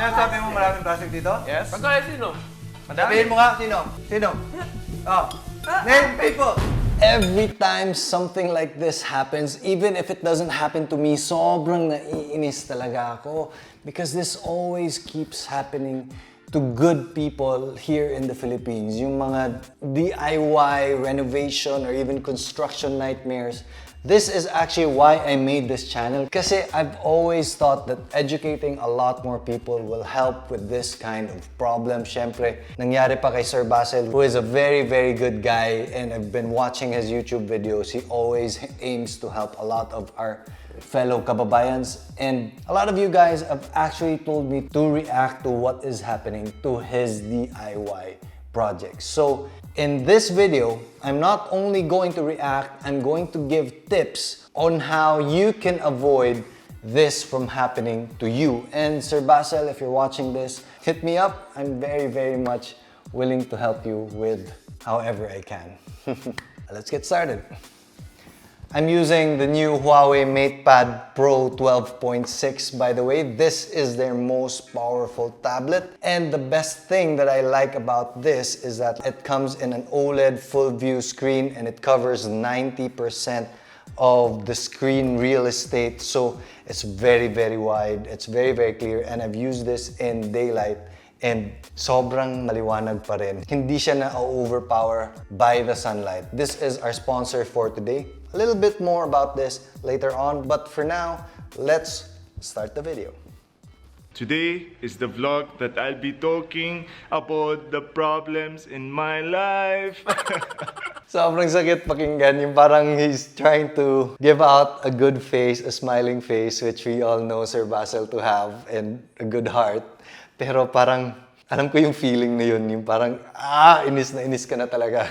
Sinasabi mo maraming plastic dito? Yes. Pagkaya sino? Sabihin mo nga, sino? Sino? Oh. Name people! Every time something like this happens, even if it doesn't happen to me, sobrang naiinis talaga ako. Because this always keeps happening to good people here in the Philippines. Yung mga DIY, renovation, or even construction nightmares. This is actually why I made this channel. Kasi I've always thought that educating a lot more people will help with this kind of problem. Siyempre, nangyari pa kay Sir Basil, who is a very, very good guy, and I've been watching his YouTube videos. He always aims to help a lot of our fellow kababayans. And a lot of you guys have actually told me to react to what is happening to his DIY projects. So, in this video, I'm not only going to react, I'm going to give tips on how you can avoid this from happening to you. And Sir Basil, if you're watching this, hit me up. I'm very, very much willing to help you with however I can. Let's get started. I'm using the new Huawei MatePad Pro 12.6, by the way. This is their most powerful tablet. And the best thing that I like about this is that it comes in an OLED full view screen and it covers 90% of the screen real estate. So it's very, very wide. It's very, very clear. And I've used this in daylight. And sobrang maliwanag pa rin. Hindi siya na-overpower by the sunlight. This is our sponsor for today. A little bit more about this later on, but for now, let's start the video. Today is the vlog that I'll be talking about the problems in my life. Sobrang sakit pakinggan, yung parang he's trying to give out a good face, a smiling face, which we all know Sir Basil to have, and a good heart. Pero parang, alam ko yung feeling na yun, yung parang, inis na inis ka na talaga.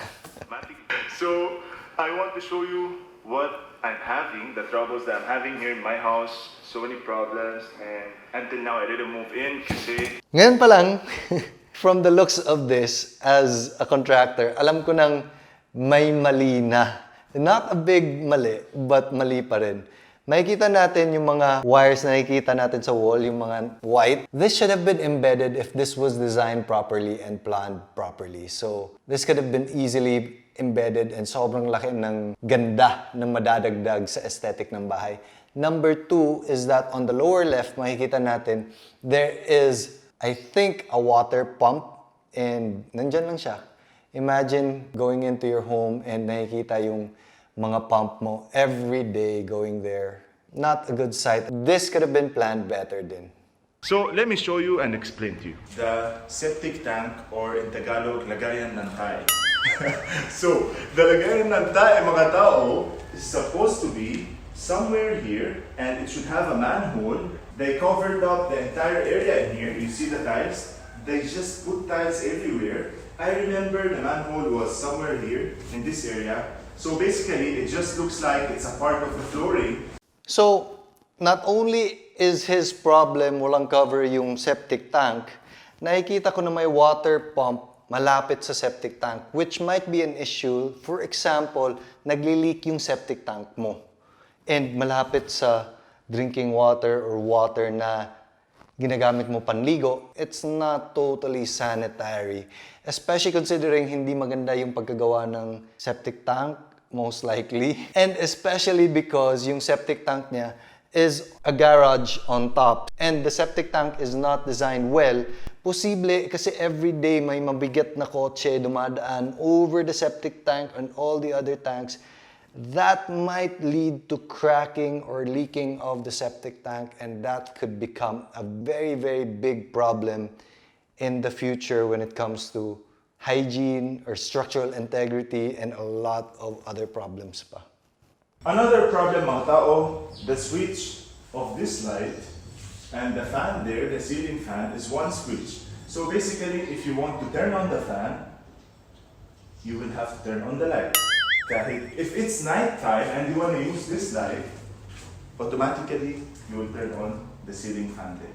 So, I want to show you what I'm having, the troubles that I'm having here in my house. So many problems, and until now I didn't move in kasi... Ngayon pa lang, from the looks of this, as a contractor, alam ko nang may mali na. Not a big mali, but mali pa rin. Makikita natin yung mga wires na nakikita natin sa wall, yung mga white. This should have been embedded if this was designed properly and planned properly. So, this could have been easily embedded and sobrang laki ng ganda na madadagdag sa aesthetic ng bahay. Number two is that on the lower left, makikita natin, there is, I think, a water pump and nandyan lang siya. Imagine going into your home and nakikita yung mga pump mo every day going there. Not a good sight. This could have been planned better din. So, let me show you and explain to you. The septic tank, or in Tagalog, lagayan ng tae. So, the lagayan ng tae, mga tao, is supposed to be somewhere here, and it should have a manhole. They covered up the entire area in here. You see the tiles? They just put tiles everywhere. I remember the manhole was somewhere here, in this area. So basically, it just looks like it's a part of the flooring. So, not only is his problem walang cover yung septic tank, nakikita ko na may water pump malapit sa septic tank, which might be an issue. For example, nagli-leak yung septic tank mo and malapit sa drinking water or water na ginagamit mo panligo, it's not totally sanitary. Especially considering hindi maganda yung pagkagawa ng septic tank, most likely. And especially because yung septic tank niya is a garage on top. And the septic tank is not designed well. Posible kasi everyday may mabigat na kotse dumadaan over the septic tank and all the other tanks. That might lead to cracking or leaking of the septic tank, and that could become a very, very big problem in the future when it comes to hygiene or structural integrity and a lot of other problems pa. Another problem, mga tao, the switch of this light and the fan there, the ceiling fan, is one switch. So basically, if you want to turn on the fan, you will have to turn on the light. Kahit if it's night time and you want to use this light, automatically you will turn on the ceiling fan there.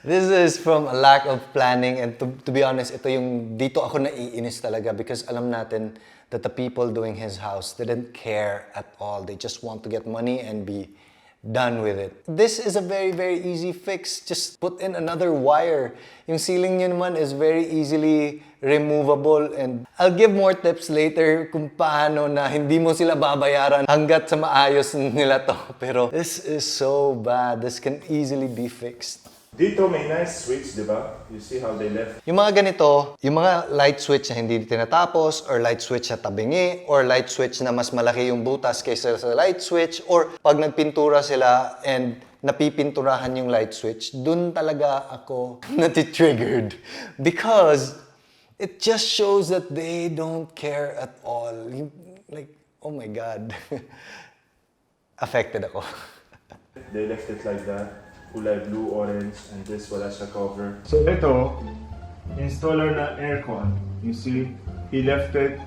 This is from a lack of planning, and to be honest, ito yung dito ako naiinis talaga because alam natin that the people doing his house didn't care at all. They just want to get money and be done with it. This is a very, very easy fix. Just put in another wire. Yung ceiling nyo naman is very easily removable, and I'll give more tips later kung paano na hindi mo sila babayaran hanggat sa maayos nila to. Pero this is so bad. This can easily be fixed. Dito may nice switch, di ba? You see how they left? Yung mga ganito, yung mga light switch na hindi tinatapos, or light switch na tabingi, or light switch na mas malaki yung butas kaysa sa light switch, or pag nagpintura sila and napipinturahan yung light switch, dun talaga ako nati-triggered. Because it just shows that they don't care at all. Like, oh my God. Affected ako. They left it like that. Kulay blue, orange, and this wala siya cover. So ito, installer na aircon. You see, he left it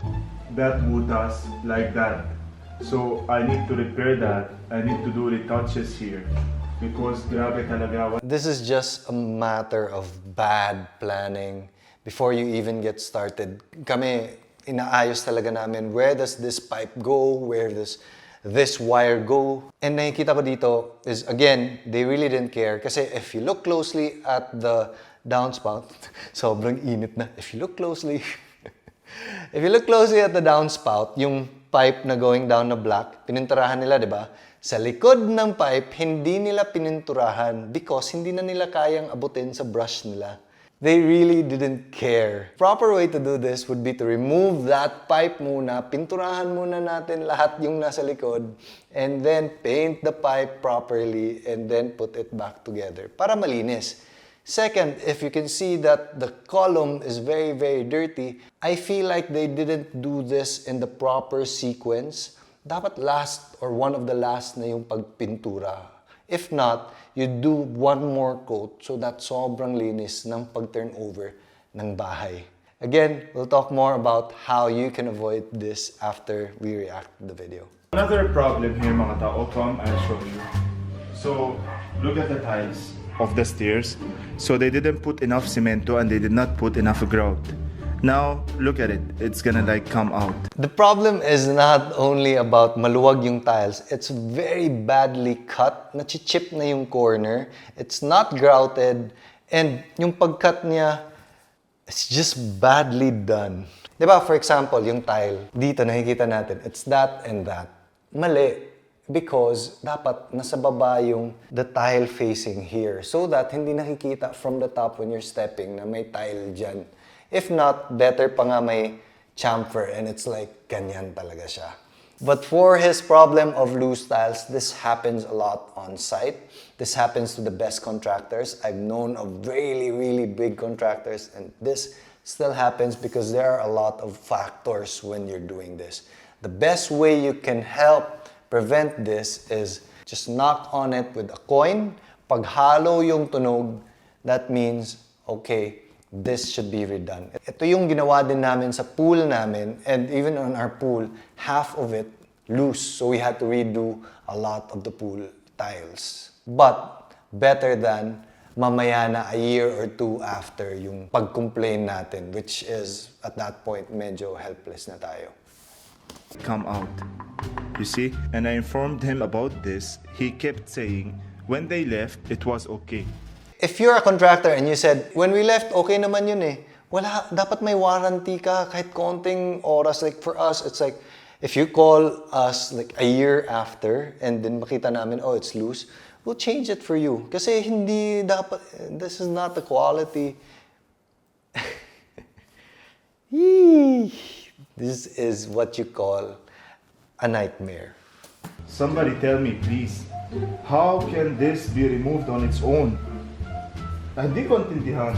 that butas like that. So I need to repair that. I need to do retouches here. Because grabe talaga. This is just a matter of bad planning before you even get started. Kami, inaayos talaga namin, where does this pipe go? Where does this wire go? And nakikita ko dito is, again, they really didn't care. Kasi if you look closely at the downspout, sobrang init na. If you look closely at the downspout, yung pipe na going down na black, pininturahan nila, di ba? Sa likod ng pipe, hindi nila pininturahan because hindi na nila kayang abutin sa brush nila. They really didn't care. Proper way to do this would be to remove that pipe muna, pinturahan muna natin lahat yung nasa likod, and then paint the pipe properly, and then put it back together para malinis. Second, if you can see that the column is very, very dirty, I feel like they didn't do this in the proper sequence. Dapat last or one of the last na yung pagpintura. If not, you do one more coat so that sobrang linis ng pag-turnover ng bahay. Again, we'll talk more about how you can avoid this after we react to the video. Another problem here mga tao, come I'll show you. So, look at the tiles of the stairs. So they didn't put enough cemento and they did not put enough grout. Now, look at it. It's gonna like come out. The problem is not only about maluwag yung tiles. It's very badly cut. Nachi-chip na yung corner. It's not grouted. And yung pagcut niya, it's just badly done. Diba, for example, yung tile, dito nakikita natin, it's that and that. Mali. Because dapat nasa baba yung the tile facing here. So that hindi nakikita from the top when you're stepping na may tile dyan. If not, better pa nga may chamfer and it's like ganyan talaga siya. But for his problem of loose tiles, this happens a lot on site. This happens to the best contractors. I've known of really, really big contractors, and this still happens because there are a lot of factors when you're doing this. The best way you can help prevent this is just knock on it with a coin. Pag halo yung tunog, that means, okay, this should be redone. Ito yung ginawa din namin sa pool namin, and even on our pool, half of it loose. So we had to redo a lot of the pool tiles. But better than mamaya na a year or two after yung pag-complain natin, which is at that point medyo helpless na tayo. Come out. You see? And I informed him about this. He kept saying, when they left, it was okay. If you're a contractor and you said, when we left, okay naman yun eh. Wala, dapat may warranty ka kahit konting oras. Like for us, it's like, if you call us like a year after and then makita namin, oh, it's loose, we'll change it for you. Kasi hindi dapat, this is not the quality. This is what you call a nightmare. Somebody tell me, please, how can this be removed on its own? Hindi ko intindihan.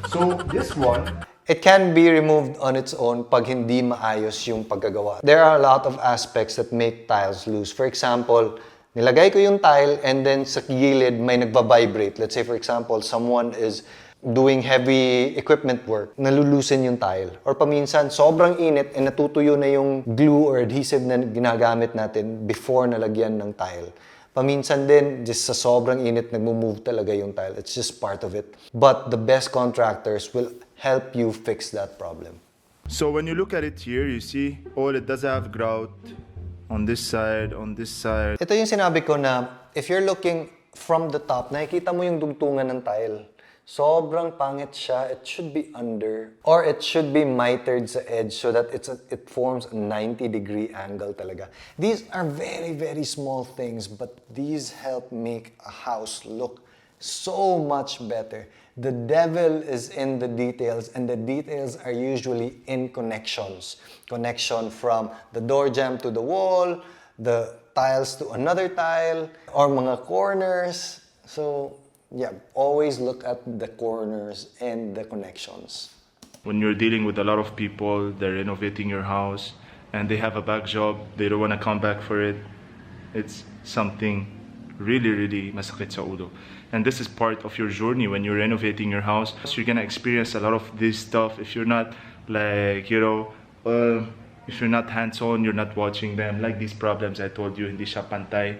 So, this one, it can be removed on its own pag hindi maayos yung paggagawa. There are a lot of aspects that make tiles loose. For example, nilagay ko yung tile and then sa gilid may nagba-vibrate. Let's say for example, someone is doing heavy equipment work, nalulusin yung tile. Or paminsan, sobrang init and natutuyo na yung glue or adhesive na ginagamit natin before nalagyan ng tile. Paminsan din, just sa sobrang init, nagmo-move talaga yung tile. It's just part of it. But the best contractors will help you fix that problem. so when you look at it here, you see, oh, it does have grout. on this side, on this side. Ito yung sinabi ko na if you're looking from the top, nakikita mo yung dugtungan ng tile. Sobrang pangit siya. It should be under. Or it should be mitered sa edge so that it forms a 90-degree angle talaga. These are very, very small things, but these help make a house look so much better. The devil is in the details, and the details are usually in connections. Connection from the door jamb to the wall, the tiles to another tile, or mga corners. So, yeah, always look at the corners and the connections. When you're dealing with a lot of people, they're renovating your house, and they have a back job, they don't want to come back for it. It's something really, really masakit sa ulo. And this is part of your journey when you're renovating your house. So you're gonna experience a lot of this stuff if you're not like, if you're not hands-on, you're not watching them. Like these problems I told you, hindi siya pantay.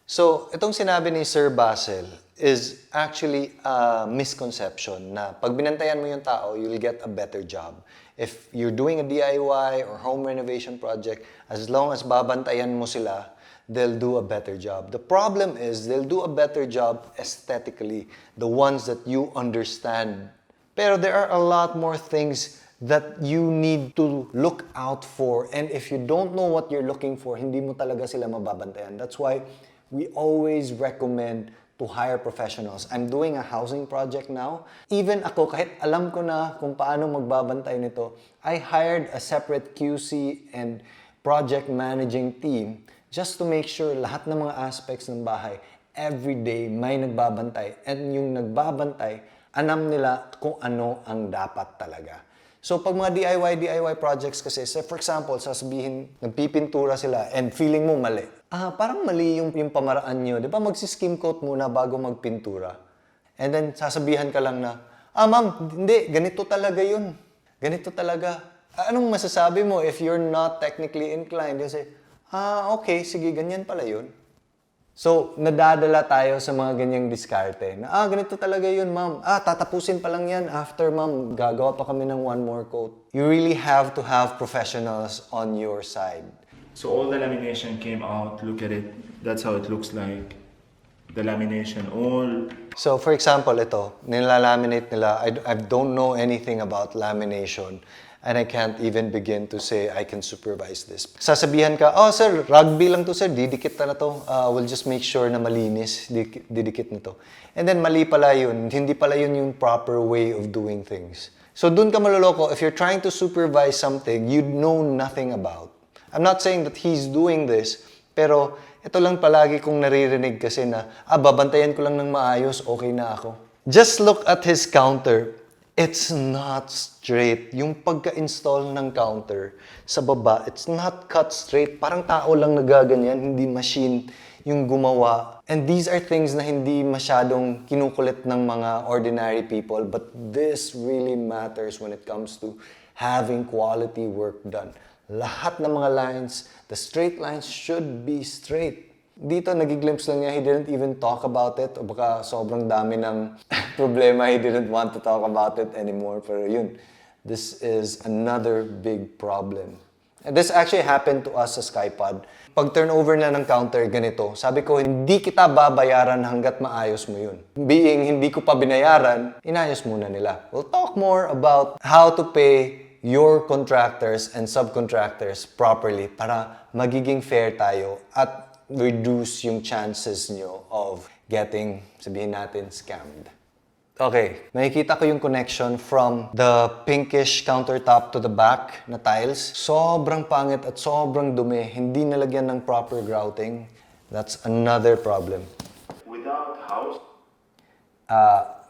So, itong sinabi ni Sir Basil is actually a misconception na pag binantayan mo yung tao, you'll get a better job. If you're doing a DIY or home renovation project, as long as babantayan mo sila, they'll do a better job. The problem is they'll do a better job aesthetically, the ones that you understand. Pero there are a lot more things that you need to look out for. And if you don't know what you're looking for, hindi mo talaga sila mababantayan. That's why we always recommend to hire professionals. I'm doing a housing project now. Even ako, kahit alam ko na kung paano magbabantay nito, I hired a separate QC and project managing team just to make sure lahat ng mga aspects ng bahay, every day may nagbabantay. And yung nagbabantay, alam nila kung ano ang dapat talaga. So pag mga DIY projects kasi, say for example, sasabihin, nagpipintura sila and feeling mo mali. Parang mali yung pamaraan nyo. Di ba magsiskim coat muna bago magpintura? And then sasabihan ka lang na, ma'am, hindi, ganito talaga yun. Ganito talaga. Anong masasabi mo if you're not technically inclined? You say, okay, sige, ganyan pala yun. So, nadadala tayo sa mga ganyang diskarte. Na, ganito talaga yun, ma'am. Tatapusin pa lang yan. After, ma'am, gagawa pa kami ng one more coat. You really have to have professionals on your side. So all the lamination came out, look at it. That's how it looks like. The lamination all. So, for example, ito, nilalaminate nila. I don't know anything about lamination. And I can't even begin to say I can supervise this. Sasabihan ka, sir, rugby lang to sir, didikit na to. We'll just make sure na malinis, didikit na to. And then mali pala yun, hindi pala yun yung proper way of doing things. So dun ka maloloko, if you're trying to supervise something you know nothing about. I'm not saying that he's doing this, pero ito lang palagi kong naririnig kasi na, babantayan ko lang ng maayos, okay na ako. Just look at his counter. It's not straight. Yung pagka-install ng counter sa baba, it's not cut straight. Parang tao lang nagaganyan, hindi machine yung gumawa. And these are things na hindi masyadong kinukulit ng mga ordinary people, but this really matters when it comes to having quality work done. Lahat ng mga lines, the straight lines should be straight. Dito, nagiglimpse lang niya, he didn't even talk about it. O baka sobrang dami ng problema, he didn't want to talk about it anymore. Pero yun, this is another big problem. And this actually happened to us sa Skypod. Pag turnover na ng counter, ganito. Sabi ko, hindi kita babayaran hanggat maayos mo yun. Being hindi ko pa binayaran, inayos muna nila. We'll talk more about how to pay your contractors and subcontractors properly para magiging fair tayo at reduce yung chances nyo of getting, sabihin natin, scammed. Okay, nakikita ko yung connection from the pinkish countertop to the back na tiles. Sobrang pangit at sobrang dumi. Hindi nalagyan ng proper grouting. That's another problem. Without house?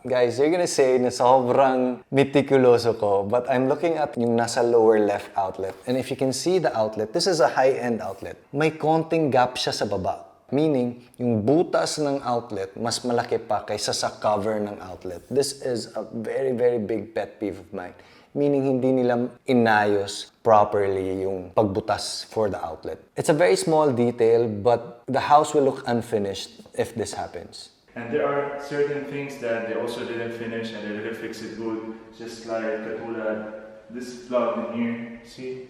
Guys, you're gonna say na sobrang meticuloso ko, but I'm looking at yung nasa lower left outlet. And if you can see the outlet, this is a high-end outlet. May konting gap siya sa baba. Meaning, yung butas ng outlet, mas malaki pa kaysa sa cover ng outlet. This is a very, very big pet peeve of mine. Meaning, hindi nila inayos properly yung pagbutas for the outlet. It's a very small detail, but the house will look unfinished if this happens. And there are certain things that they also didn't finish and they didn't fix it good. Just like katulad, this plug in here, see?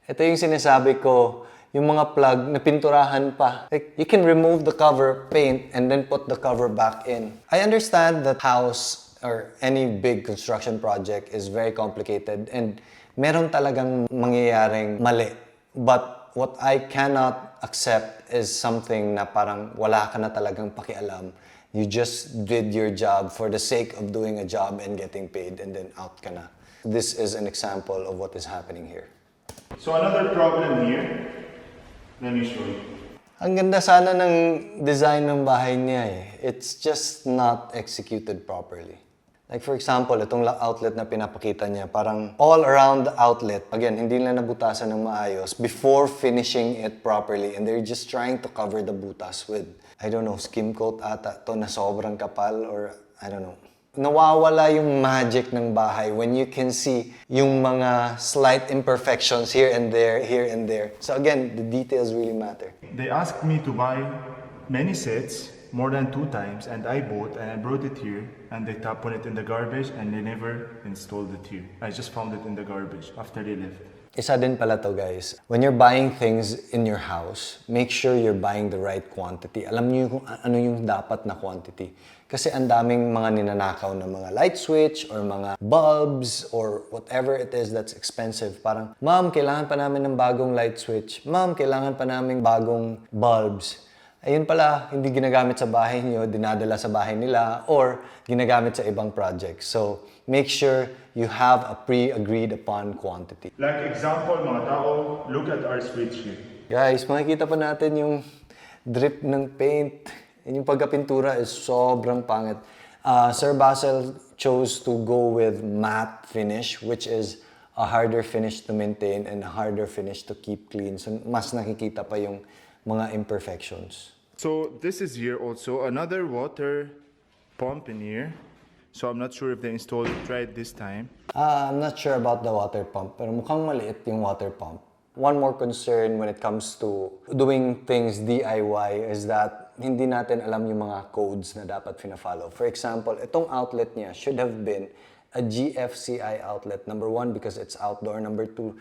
Ito yung sinasabi ko, yung mga plug na pinturahan pa. Like, you can remove the cover, paint, and then put the cover back in. I understand that house or any big construction project is very complicated and meron talagang mangyayaring mali. But what I cannot accept is something na parang wala ka na talagang pakialam. You just did your job for the sake of doing a job and getting paid, and then out ka na. This is an example of what is happening here. So another problem here, let me show you. Ang ganda sana ng design ng bahay niya eh. It's just not executed properly. Like for example, itong outlet na pinapakita niya, parang all around the outlet, again, hindi nila nabutasan ng maayos before finishing it properly, and they're just trying to cover the butas with, I don't know, skim coat ata to na sobrang kapal, or I don't know. Nawawala yung magic ng bahay when you can see yung mga slight imperfections here and there, here and there. So again, the details really matter. They asked me to buy many sets, more than 2 times, and I bought and I brought it here, and they put it in the garbage and they never installed it here. I just found it in the garbage after they left. Isa din pala to, guys. When you're buying things in your house, make sure you're buying the right quantity. Alam niyo kung ano yung dapat na quantity. Kasi ang daming mga ninanakaw na mga light switch or mga bulbs or whatever it is that's expensive. Parang, ma'am, kailangan pa namin ng bagong light switch. Ma'am, kailangan pa namin bagong bulbs. Ayun pala, hindi ginagamit sa bahay niyo, dinadala sa bahay nila, or ginagamit sa ibang projects. So, make sure you have a pre-agreed upon quantity. Like example, mga tao, look at our switch here. Guys, makikita pa natin yung drip ng paint. And yung pagkapintura is sobrang pangit. Sir Basil chose to go with matte finish, which is a harder finish to maintain and a harder finish to keep clean. So, mas nakikita pa yung mga imperfections. So this is here also, another water pump in here. So I'm not sure if they installed it right this time. I'm not sure about the water pump, pero mukhang maliit yung water pump. One more concern when it comes to doing things DIY is that hindi natin alam yung mga codes na dapat fina-follow. For example, itong outlet niya should have been a GFCI outlet. Number 1, because it's outdoor. Number 2,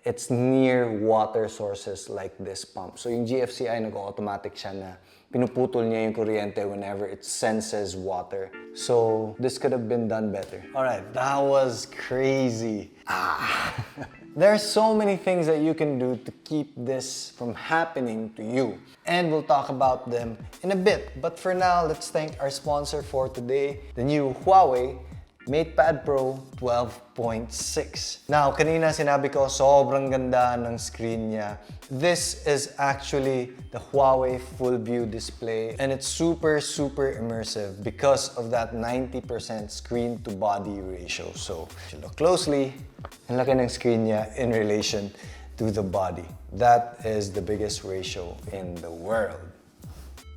it's near water sources like this pump. So yung GFCI, nag-automatic siya na pinuputol niya yung kuryente whenever it senses water. So this could have been done better. Alright, that was crazy. There are so many things that you can do to keep this from happening to you. And we'll talk about them in a bit. But for now, let's thank our sponsor for today, the new Huawei MatePad Pro 12.6. Now, kanina sinabi ko, sobrang ganda ng screen niya. This is actually the Huawei Full View display, and it's super, super immersive because of that 90% screen to body ratio. So, if you look closely, ang laki ng screen niya in relation to the body. That is the biggest ratio in the world.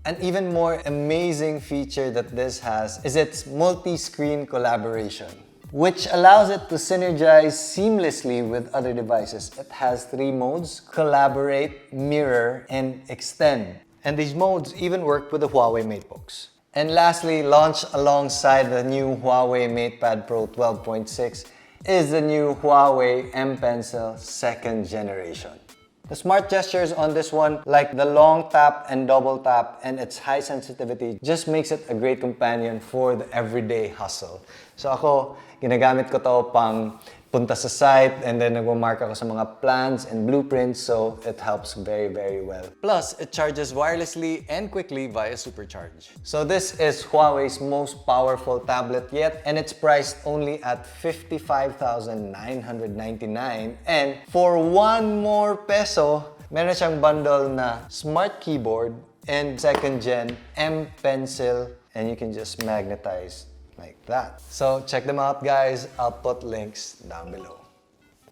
An even more amazing feature that this has is its multi-screen collaboration, which allows it to synergize seamlessly with other devices. It has 3 modes: collaborate, mirror, and extend. And these modes even work with the Huawei MateBooks. And lastly, launched alongside the new Huawei MatePad Pro 12.6 is the new Huawei M Pencil 2nd generation. The smart gestures on this one, like the long tap and double tap and its high sensitivity, just makes it a great companion for the everyday hustle. So ako, ginagamit ko to pang punta sa site, and then nagmamark ako sa mga plans and blueprints, so it helps very, very well. Plus, it charges wirelessly and quickly via supercharge. So this is Huawei's most powerful tablet yet, and it's priced only at 55,999. And for 1 more peso, meron siyang bundle na smart keyboard and 2nd gen M Pencil, and you can just magnetize like that. So check them out, guys. I'll put links down below.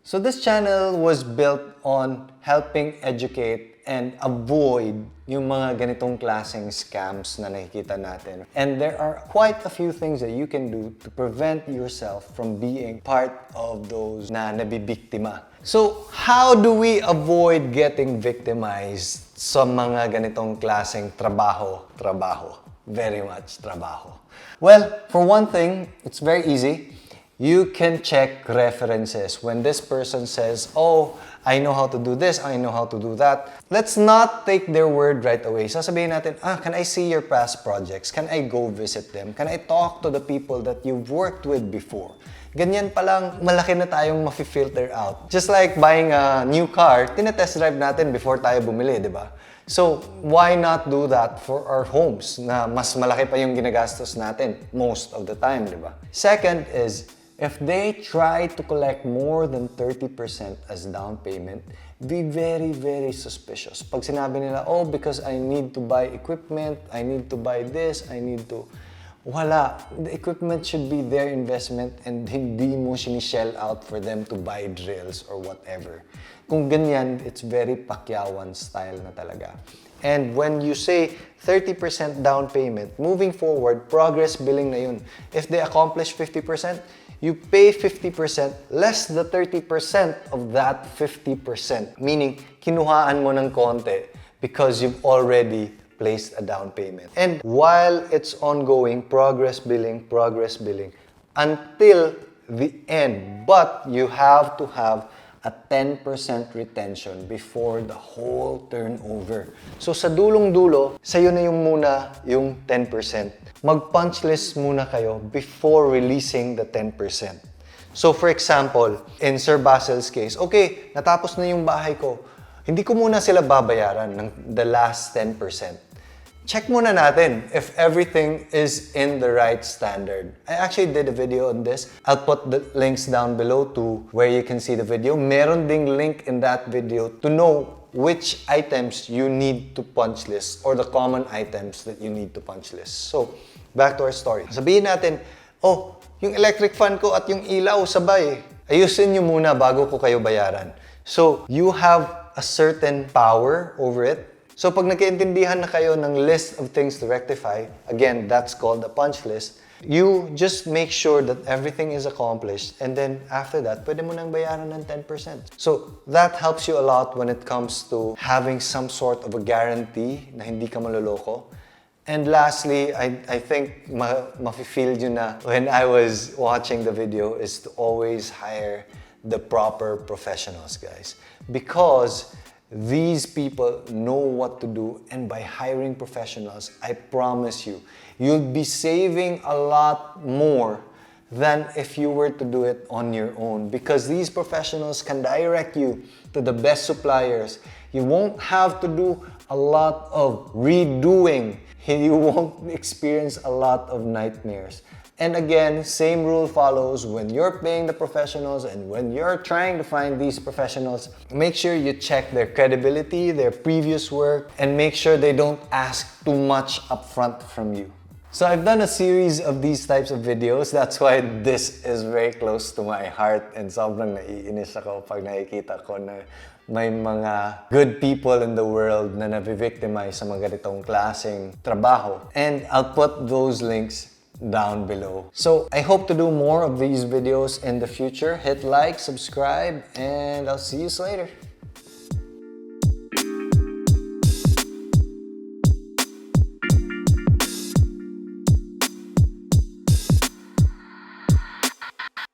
So this channel was built on helping educate and avoid yung mga ganitong klaseng scams na nakikita natin. And there are quite a few things that you can do to prevent yourself from being part of those na nabibiktima. So how do we avoid getting victimized sa mga ganitong klaseng trabaho? Very much trabaho. Well, for one thing, it's very easy. you can check references. When this person says, oh, I know how to do this, I know how to do that, let's not take their word right away. Sasabihin natin, can I see your past projects? Can I go visit them? Can I talk to the people that you've worked with before? Ganyan pa lang, malaki na tayong mafi-filter out. Just like buying a new car, tinetest drive natin before tayo bumili, di ba? So, why not do that for our homes na mas malaki pa yung ginagastos natin most of the time, di ba? Second is, if they try to collect more than 30% as down payment, be very, very suspicious. Pag sinabi nila, oh, because I need to buy equipment, I need to buy this, I need to... Wala. The equipment should be their investment and hindi mo sinishell out for them to buy drills or whatever. Kung ganyan, it's very Pacquiaoan style na talaga. And when you say 30% down payment, moving forward, progress billing na yun. If they accomplish 50%, you pay 50% less the 30% of that 50%. Meaning, kinuhaan mo ng konti because you've already placed a down payment. And while it's ongoing, progress billing, until the end. But you have to have a 10% retention before the whole turnover. So sa dulong-dulo, sa'yo na yung muna yung 10%. Mag-punch list muna kayo before releasing the 10%. So for example, in Sir Basil's case, okay, natapos na yung bahay ko. Hindi ko muna sila babayaran ng the last 10%. Check muna natin if everything is in the right standard. I actually did a video on this. I'll put the links down below to where you can see the video. Meron ding link in that video to know which items you need to punch list or the common items that you need to punch list. So, back to our story. Sabihin natin, oh, yung electric fan ko at yung ilaw sabay. Ayusin nyo muna bago ko kayo bayaran. So, you have a certain power over it. So pag nagkaintindihan na kayo ng list of things to rectify, again, that's called a punch list, you just make sure that everything is accomplished and then after that, pwede mo nang bayaran ng 10%. So that helps you a lot when it comes to having some sort of a guarantee na hindi ka maloloko. And lastly, I think mafe-feel yun na when I was watching the video is to always hire the proper professionals, guys. Because these people know what to do, and by hiring professionals, I promise you, you'll be saving a lot more than if you were to do it on your own, because these professionals can direct you to the best suppliers. You won't have to do a lot of redoing. You won't experience a lot of nightmares. And again, same rule follows when you're paying the professionals and when you're trying to find these professionals, make sure you check their credibility, their previous work, and make sure they don't ask too much upfront from you. So I've done a series of these types of videos. That's why this is very close to my heart and sobrang naiinis ako pag nakikita ko na may mga good people in the world na nabivictimize sa mga ganitong klaseng trabaho. And I'll put those links down below. So I hope to do more of these videos in the future. Hit like, subscribe, and I'll see you later.